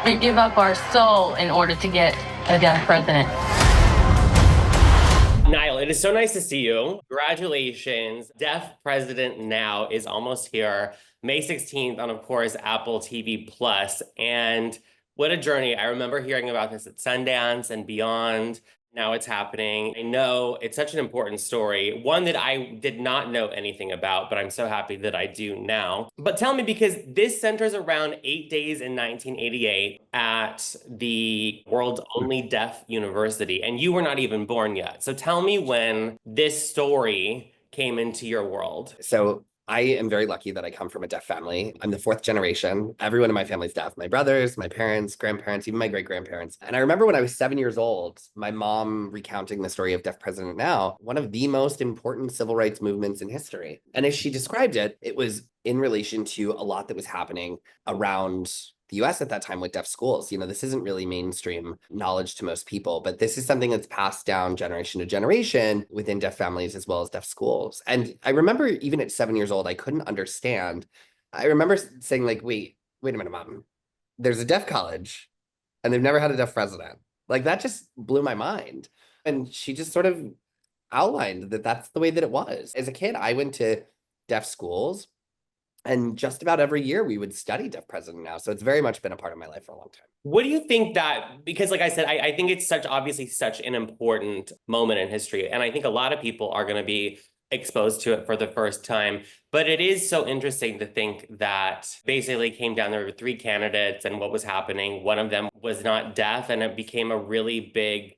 We give up our soul in order to get a deaf president. Nyle, it is so nice to see you. Congratulations. Deaf President Now is almost here. May 16th on, of course, Apple TV Plus. And what a journey. I remember hearing about this at Sundance and beyond. Now it's happening. I know it's such an important story, one that I did not know anything about, but I'm so happy that I do now. But tell me, because this centers around 8 days in 1988 at the world's only deaf university, and you were not even born yet. So tell me when this story came into your world. So I am very lucky that I come from a deaf family. I'm the fourth generation. Everyone in my family is deaf. My brothers, my parents, grandparents, even my great-grandparents. And I remember when I was 7 years old, my mom recounting the story of Deaf President Now, one of the most important civil rights movements in history. And as she described it, it was in relation to a lot that was happening around the US at that time with deaf schools. You know, this isn't really mainstream knowledge to most people, but this is something that's passed down generation to generation within deaf families as well as deaf schools. And I remember even at 7 years old, I couldn't understand. I remember saying like, wait a minute, Mom, there's a deaf college and they've never had a deaf president. Like that just blew my mind. And she just sort of outlined that that's the way that it was. As a kid, I went to deaf schools. And just about every year we would study Deaf President Now. So it's very much been a part of my life for a long time. What do you think that, because like I said, I think it's obviously such an important moment in history. And I think a lot of people are going to be exposed to it for the first time. But it is so interesting to think that basically came down, there were three candidates and what was happening. One of them was not deaf, and it became a really big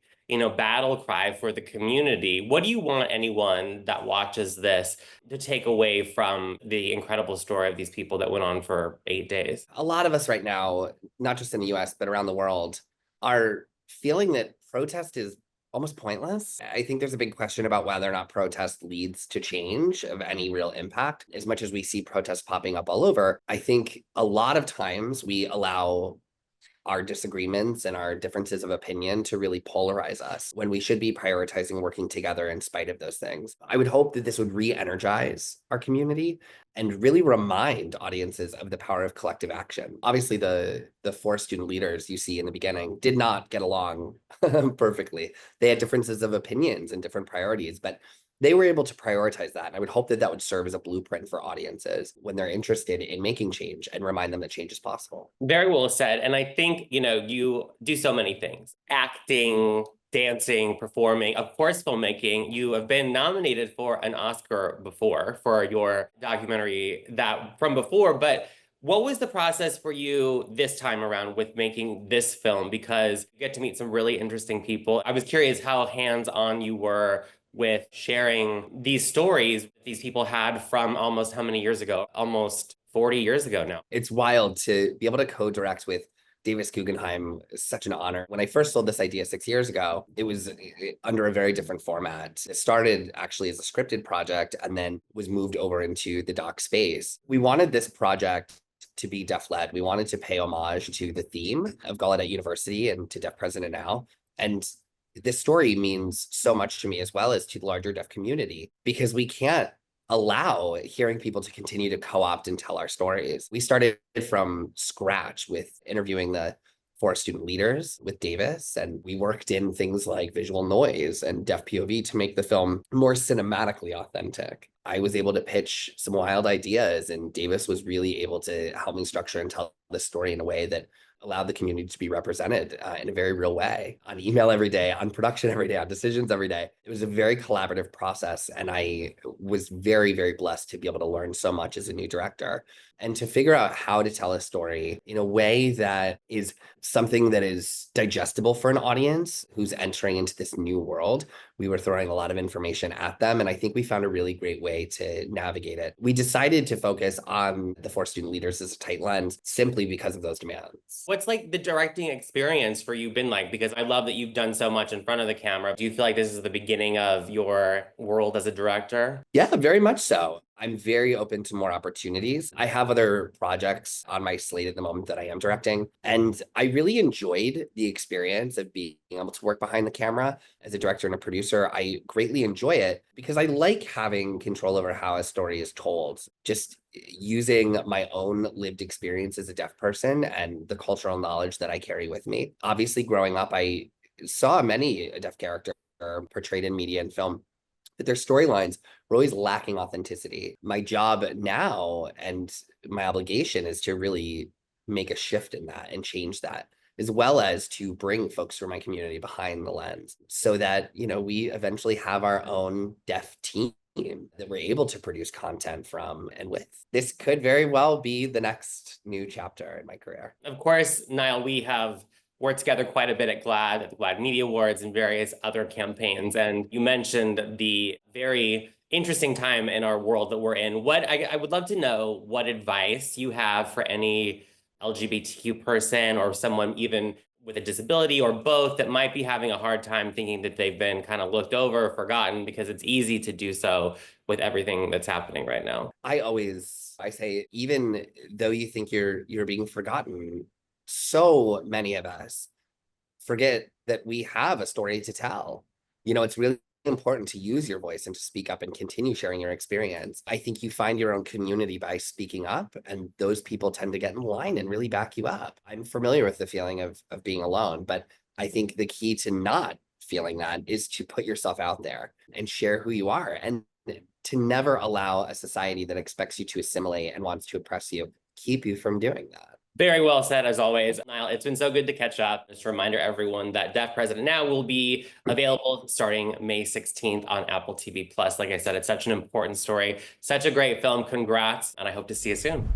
battle cry for the community. What do you want anyone that watches this to take away from the incredible story of these people that went on for 8 days? A lot of us right now, not just in the US, but around the world, are feeling that protest is almost pointless. I think there's a big question about whether or not protest leads to change of any real impact. As much as we see protests popping up all over, I think a lot of times we allow our disagreements and our differences of opinion to really polarize us when we should be prioritizing working together in spite of those things. I would hope that this would re-energize our community and really remind audiences of the power of collective action. Obviously, the four student leaders you see in the beginning did not get along perfectly. They had differences of opinions and different priorities, but they were able to prioritize that. And I would hope that that would serve as a blueprint for audiences when they're interested in making change and remind them that change is possible. Very well said. And I think, you do so many things: acting, dancing, performing, of course, filmmaking. You have been nominated for an Oscar before for your documentary that from before, but what was the process for you this time around with making this film? Because you get to meet some really interesting people. I was curious how hands-on you were with sharing these stories these people had from almost how many years ago? Almost 40 years ago now. It's wild to be able to co-direct with Davis Guggenheim. Is such an honor. When I first sold this idea 6 years ago, it was under a very different format. It started actually as a scripted project and then was moved over into the doc space. We wanted this project to be deaf-led. We wanted to pay homage to the theme of Gallaudet University and to Deaf President Now. And this story means so much to me as well as to the larger deaf community, because we can't allow hearing people to continue to co-opt and tell our stories. We started from scratch with interviewing the four student leaders with Davis, and we worked in things like visual noise and deaf POV to make the film more cinematically authentic. I was able to pitch some wild ideas, and Davis was really able to help me structure and tell the story in a way that allowed the community to be represented in a very real way, on email every day, on production every day, on decisions every day. It was a very collaborative process, and I was very, very blessed to be able to learn so much as a new director and to figure out how to tell a story in a way that is something that is digestible for an audience who's entering into this new world. We were throwing a lot of information at them, and I think we found a really great way to navigate it. We decided to focus on the four student leaders as a tight lens simply because of those demands. What's like the directing experience for you been like? Because I love that you've done so much in front of the camera. Do you feel like this is the beginning of your world as a director? Yeah, very much so. I'm very open to more opportunities. I have other projects on my slate at the moment that I am directing, and I really enjoyed the experience of being able to work behind the camera as a director and a producer. I greatly enjoy it because I like having control over how a story is told. Just using my own lived experience as a deaf person and the cultural knowledge that I carry with me. Obviously, growing up, I saw many a deaf character portrayed in media and film, but their storylines were always lacking authenticity. My job now and my obligation is to really make a shift in that and change that, as well as to bring folks from my community behind the lens so that, we eventually have our own deaf team that we're able to produce content from and with. This could very well be the next new chapter in my career. Of course, Nyle, we have worked together quite a bit at GLAAD, at the GLAAD Media Awards and various other campaigns. And you mentioned the very interesting time in our world that we're in. I would love to know what advice you have for any LGBTQ person or someone even with a disability or both that might be having a hard time thinking that they've been kind of looked over or forgotten, because it's easy to do so with everything that's happening right now. I say, even though you think you're being forgotten, so many of us forget that we have a story to tell. It's really important to use your voice and to speak up and continue sharing your experience. I think you find your own community by speaking up, and those people tend to get in line and really back you up. I'm familiar with the feeling of being alone, but I think the key to not feeling that is to put yourself out there and share who you are, and to never allow a society that expects you to assimilate and wants to oppress you keep you from doing that. Very well said, as always. Nyle, it's been so good to catch up. Just a reminder, everyone, that Deaf President Now will be available starting May 16th on Apple TV+. Like I said, it's such an important story, such a great film. Congrats, and I hope to see you soon.